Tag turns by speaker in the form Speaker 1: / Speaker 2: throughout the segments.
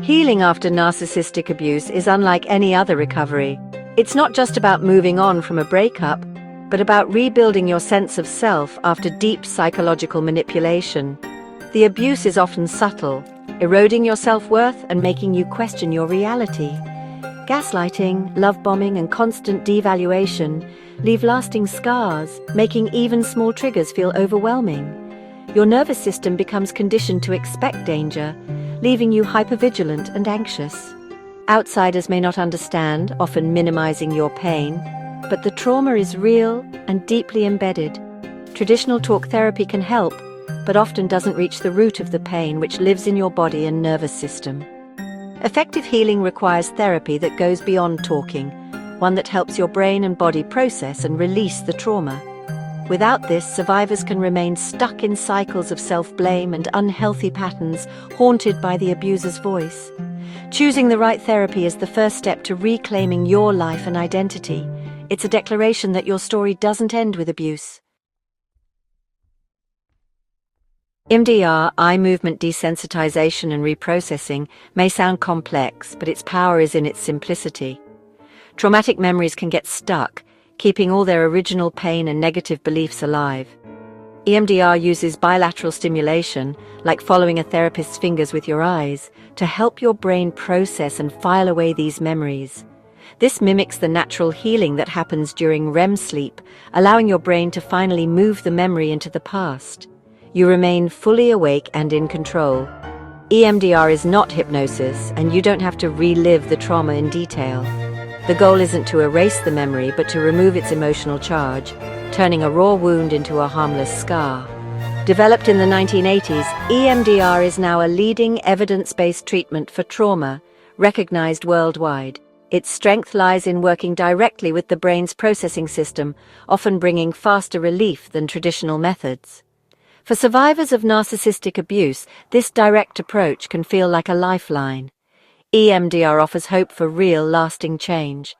Speaker 1: Healing after narcissistic abuse is unlike any other recovery. It's not just about moving on from a breakup, but about rebuilding your sense of self after deep psychological manipulation. The abuse is often subtle, eroding your self-worth and making you question your reality. Gaslighting, love bombing, and constant devaluation leave lasting scars, making even small triggers feel overwhelming. Your nervous system becomes conditioned to expect danger, leaving you hypervigilant and anxious. Outsiders may not understand, often minimizing your pain, but the trauma is real and deeply embedded. Traditional talk therapy can help, but often doesn't reach the root of the pain which lives in your body and nervous system. Effective healing requires therapy that goes beyond talking, one that helps your brain and body process and release the trauma. Without this, survivors can remain stuck in cycles of self-blame and unhealthy patterns, haunted by the abuser's voice. Choosing the right therapy is the first step to reclaiming your life and identity. It's a declaration that your story doesn't end with abuse. EMDR, eye movement desensitization and reprocessing, may sound complex, but its power is in its simplicity. Traumatic memories can get stuck, keeping all their original pain and negative beliefs alive. EMDR uses bilateral stimulation, like following a therapist's fingers with your eyes, to help your brain process and file away these memories. This mimics the natural healing that happens during REM sleep, allowing your brain to finally move the memory into the past. You remain fully awake and in control. EMDR is not hypnosis, and you don't have to relive the trauma in detail. The goal isn't to erase the memory, but to remove its emotional charge, turning a raw wound into a harmless scar. Developed in the 1980s, EMDR is now a leading evidence-based treatment for trauma, recognized worldwide. Its strength lies in working directly with the brain's processing system, often bringing faster relief than traditional methods. For survivors of narcissistic abuse, this direct approach can feel like a lifeline. EMDR offers hope for real, lasting change.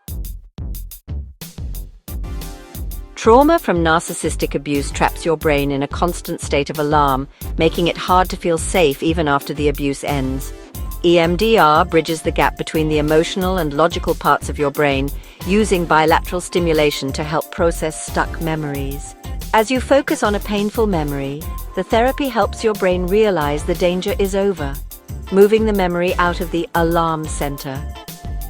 Speaker 1: Trauma from narcissistic abuse traps your brain in a constant state of alarm, making it hard to feel safe even after the abuse ends. EMDR bridges the gap between the emotional and logical parts of your brain, using bilateral stimulation to help process stuck memories. As you focus on a painful memory, the therapy helps your brain realize the danger is over, moving the memory out of the alarm center.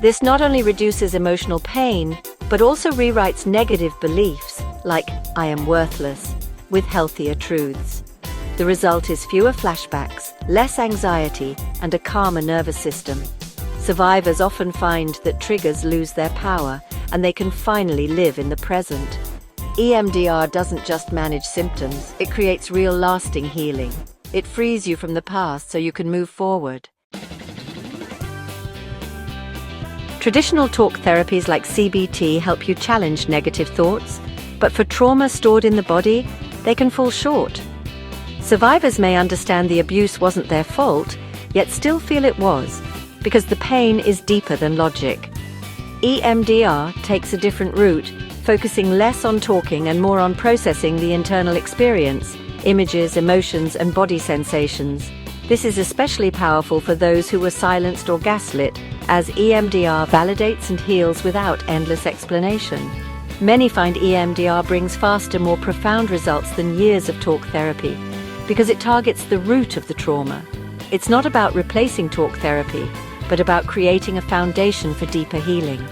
Speaker 1: This not only reduces emotional pain, but also rewrites negative beliefs, like "I am worthless," with healthier truths. The result is fewer flashbacks, less anxiety, and a calmer nervous system. Survivors often find that triggers lose their power, and they can finally live in the present. EMDR doesn't just manage symptoms, it creates real lasting healing. It frees you from the past so you can move forward. Traditional talk therapies like CBT help you challenge negative thoughts, but for trauma stored in the body, they can fall short. Survivors may understand the abuse wasn't their fault, yet still feel it was, because the pain is deeper than logic. EMDR takes a different route, focusing less on talking and more on processing the internal experience, images, emotions, and body sensations. This is especially powerful for those who were silenced or gaslit, as EMDR validates and heals without endless explanation. Many find EMDR brings faster, more profound results than years of talk therapy, because it targets the root of the trauma. It's not about replacing talk therapy, but about creating a foundation for deeper healing.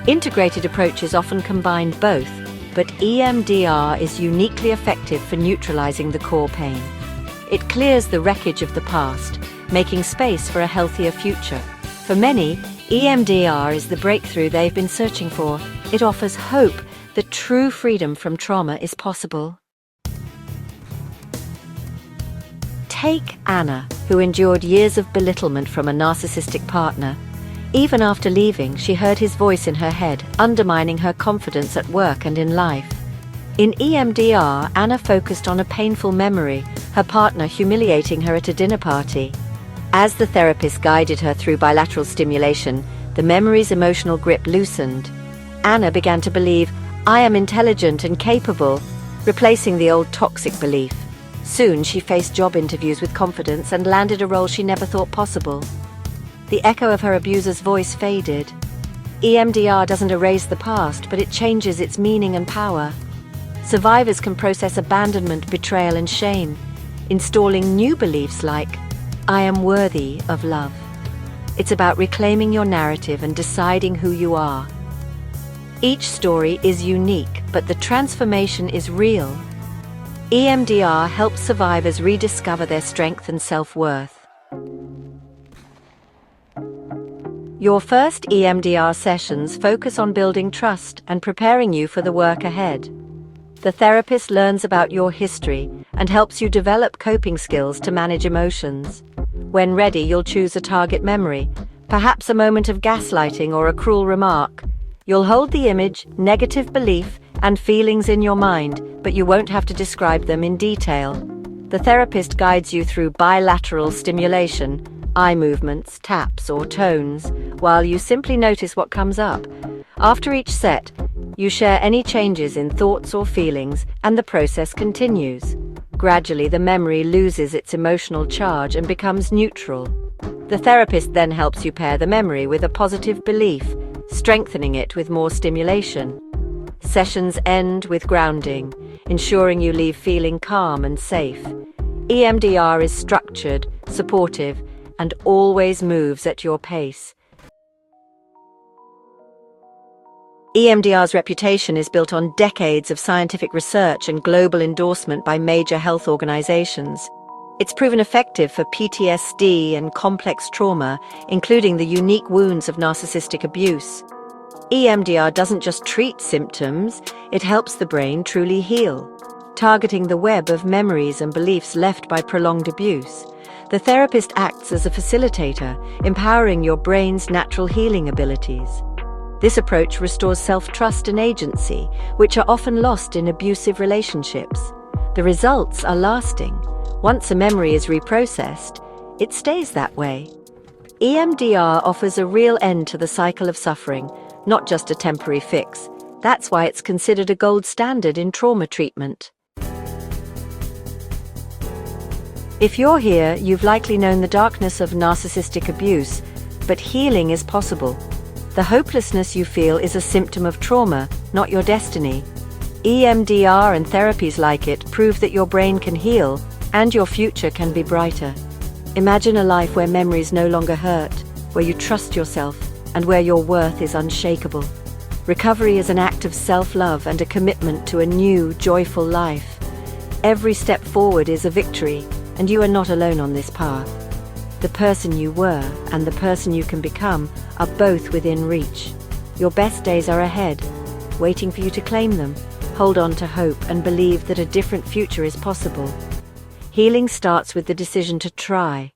Speaker 1: Integrated approaches often combine both, but EMDR is uniquely effective for neutralizing the core pain. It clears the wreckage of the past, making space for a healthier future. For many, EMDR is the breakthrough they've been searching for. It offers hope that true freedom from trauma is possible. Take Anna, who endured years of belittlement from a narcissistic partner. Even after leaving, she heard his voice in her head, undermining her confidence at work and in life. In EMDR, Anna focused on a painful memory, her partner humiliating her at a dinner party. As the therapist guided her through bilateral stimulation, the memory's emotional grip loosened. Anna began to believe, "I am intelligent and capable," replacing the old toxic belief. Soon, she faced job interviews with confidence and landed a role she never thought possible. The echo of her abuser's voice faded. EMDR doesn't erase the past, but it changes its meaning and power. Survivors can process abandonment, betrayal, and shame, installing new beliefs like, "I am worthy of love." It's about reclaiming your narrative and deciding who you are. Each story is unique, but the transformation is real. EMDR helps survivors rediscover their strength and self-worth. Your first EMDR sessions focus on building trust and preparing you for the work ahead. The therapist learns about your history and helps you develop coping skills to manage emotions. When ready, you'll choose a target memory, perhaps a moment of gaslighting or a cruel remark. You'll hold the image, negative belief, and feelings in your mind, but you won't have to describe them in detail. The therapist guides you through bilateral stimulation, eye movements, taps, or tones, while you simply notice what comes up. After each set, you share any changes in thoughts or feelings, and the process continues. Gradually, the memory loses its emotional charge and becomes neutral. The therapist then helps you pair the memory with a positive belief, strengthening it with more stimulation. Sessions end with grounding, ensuring you leave feeling calm and safe. EMDR is structured, supportive, and always moves at your pace. EMDR's reputation is built on decades of scientific research and global endorsement by major health organizations. It's proven effective for PTSD and complex trauma, including the unique wounds of narcissistic abuse. EMDR doesn't just treat symptoms, it helps the brain truly heal, targeting the web of memories and beliefs left by prolonged abuse. The therapist acts as a facilitator, empowering your brain's natural healing abilities. This approach restores self-trust and agency, which are often lost in abusive relationships. The results are lasting. Once a memory is reprocessed, it stays that way. EMDR offers a real end to the cycle of suffering, not just a temporary fix. That's why it's considered a gold standard in trauma treatment. If you're here, you've likely known the darkness of narcissistic abuse, but healing is possible. The hopelessness you feel is a symptom of trauma, not your destiny. EMDR and therapies like it prove that your brain can heal and your future can be brighter. Imagine a life where memories no longer hurt, where you trust yourself, and where your worth is unshakable. Recovery is an act of self-love and a commitment to a new, joyful life. Every step forward is a victory, and you are not alone on this path. The person you were and the person you can become are both within reach. Your best days are ahead, waiting for you to claim them. Hold on to hope and believe that a different future is possible. Healing starts with the decision to try.